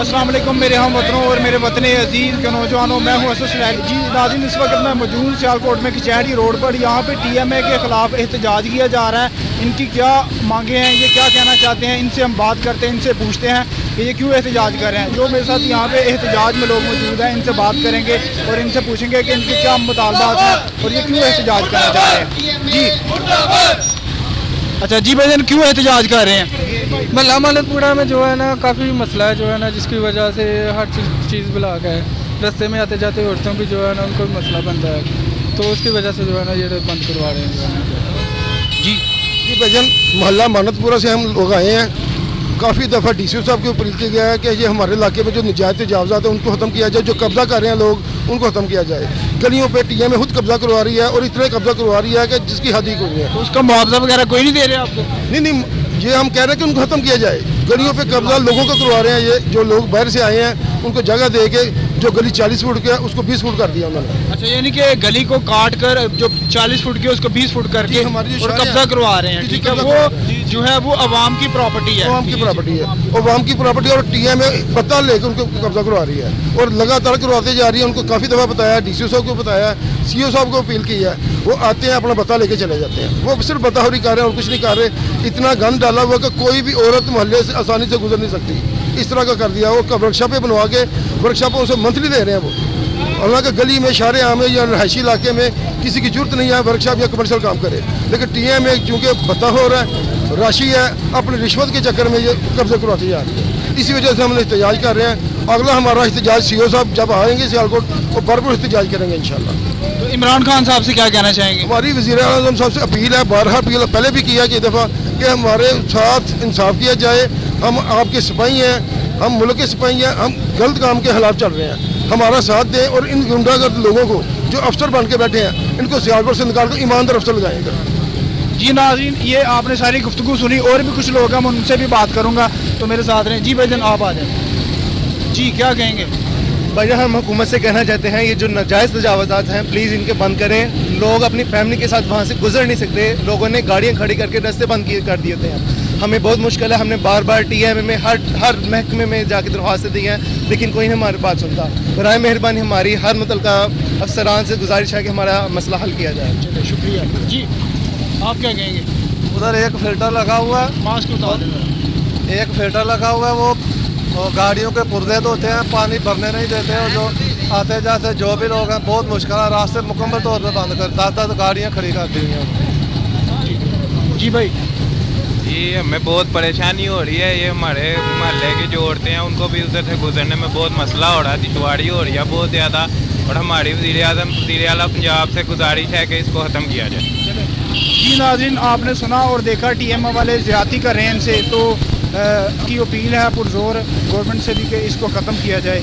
अस्सलाम वालेकुम मेरे हम वतनों और मेरे वतन अजीज़ के नौजवानों, मैं हूँ असद सलैल। जी नाज़रीन, इस वक्त मैं मौजूद सियालकोट में कचहरी रोड पर। यहाँ पे TMA के ख़िलाफ़ एहतजाज किया जा रहा है। इनकी क्या मांगे हैं, ये क्या कहना चाहते हैं, इनसे हम बात करते हैं, इनसे पूछते हैं कि ये क्यों एहतजाज कर रहे हैं। जो मेरे साथ यहाँ पे एहतजाज में लोग मौजूद हैं, इनसे बात करेंगे और इनसे पूछेंगे कि इनके क्या मुतालबात हैं और ये क्यों एहतजाज करना चाह रहे हैं। जी अच्छा जी भाईजान, क्यों एहतजाज कर रहे हैं? महला मानतपुरा में जो है ना काफ़ी मसला है, जो है ना जिसकी वजह से हर चीज़ ब्लॉक है। रास्ते में आते जाते औरतों की जो है ना उनको मसला बनता है, तो उसकी वजह से जो है ना ये बंद करवा रहे हैं जो है ना। जी भाईजान, मोहल्ला मानतपुरा से हम लोग आए हैं। काफ़ी दफ़ा DCO साहब के ऊपर किया गया है कि ये हमारे इलाके में जो नजायज़ तजावज़ात है उनको ख़त्म किया जाए, जो कब्ज़ा कर रहे हैं लोग उनको ख़त्म किया जाए। गलियों पे TMA खुद कब्ज़ा करवा रही है और इतना कब्ज़ा करवा रही है कि जिसकी हद ही कोई नहीं है। तो उसका मुआवजा वगैरह कोई नहीं दे रहे आपको? नहीं, ये हम कह रहे हैं कि उनको ख़त्म किया जाए। गलियों पे कब्ज़ा लोगों को करवा रहे हैं। ये जो लोग बाहर से आए हैं उनको जगह दे के जो गली 40 फुट की है उसको 20 फुट कर दिया उन्होंने। अच्छा, यानी कि गली को काट कर जो 40 फुट की है उसको 20 फुट करके और कब्जा करवा रहे हैं। ठीक है, वो जो है वो अवाम की प्रॉपर्टी है, अवाम की प्रॉपर्टी है, अवाम की प्रॉपर्टी और TMA पता लेकर उनको कब्जा करवा रही है और लगातार करवाते जा रही है। उनको काफ़ी दफ़ा बताया, DCO साहब को बताया, CO साहब को अपील की है। वो आते हैं, अपना बता लेके चले जाते हैं। वो सिर्फ बताहरी कर रहे हैं और कुछ नहीं कर रहे। इतना गंद डाला हुआ कि कोई भी औरत मोहल्ले से आसानी से गुजर नहीं सकती, इस तरह का कर दिया। वो वर्कशॉपें बनवा के वर्कशॉपों से मंथली दे रहे हैं वो। हालांकि गली में शारे आम या रहायशी इलाके में किसी की जरूरत नहीं है वर्कशॉप या कमर्शियल काम करे, लेकिन TMA चूँकि बता हो रहा है, राशि है, अपनी रिश्वत के चक्कर में ये कब्जे करवाती जा रही है। इसी वजह से हम एहतजाज कर रहे हैं। अगला हमारा एहतजाज CO साहब जब आएंगे सियालकोट और भरपूर एहतजाज करेंगे इंशाल्लाह। तो इमरान खान साहब से क्या कहना चाहेंगे? हमारी वज़ीर आज़म साहब से अपील है, बारहा अपील पहले भी किया कि दफ़ा कि हमारे साथ इंसाफ किया जाए। हम आपके सिपाही हैं, हम मुल्क के सिपाही हैं, हम गलत काम के खिलाफ चल रहे हैं, हमारा साथ दें और इन गुंडागर्द लोगों को जो अफसर बन के बैठे हैं इनको सियालकोट से निकाल कर ईमानदार अफसर लगाएंगे। जी नाज़रीन, ये आपने सारी गुफ्तगू सुनी और भी कुछ लोग हैं, मैं उनसे भी बात करूंगा, तो मेरे साथ रहें। जी भाईजान, आप आ जाए। जी क्या कहेंगे? भाईजान, हम हुकूमत से कहना चाहते हैं ये जो नाजायज़ तजावज़ात हैं प्लीज़ इनके बंद करें। लोग अपनी फैमिली के साथ वहाँ से गुजर नहीं सकते। लोगों ने गाड़ियाँ खड़ी करके रास्ते बंद कर दिए थे। हमें बहुत मुश्किल है। हमने बार बार TMA में हर महकमे में जाके दरख्वास्तें दी हैं, लेकिन कोई नहीं हमारी बात सुनता। बराए मेहरबानी हमारी हर मुतल्लिका अफसरान से गुजारिश है कि हमारा मसला हल किया जाए। चलिए, शुक्रिया। जी आप क्या कहेंगे? उधर एक फिल्टर लगा हुआ है, मास्क उतार देना। एक फिल्टर लगा हुआ है, वो गाड़ियों के पुर्जे धोते हैं, पानी भरने नहीं देते हैं। और जो आते जाते जो भी लोग हैं बहुत मुश्किल है, रास्ते मुकम्मल तौर पर बंद कर 10 गाड़ियाँ खड़ी कर दी हैं। जी भाई, जी हमें बहुत परेशानी हो रही है। ये हमारे मोहल्ले की जो औरतें हैं उनको भी उधर से गुजरने में बहुत मसला हो रहा है, दुश्वारी हो रही है बहुत ज़्यादा। और हमारी वज़ीर आला पंजाब से गुजारिश है कि इसको ख़त्म किया जाए। जी नाज़रीन, आपने सुना और देखा TMA वाले ज़्यादती कर रहे हैं इनसे, तो की अपील है पुरज़ोर गवर्नमेंट से भी कि इसको ख़त्म किया जाए।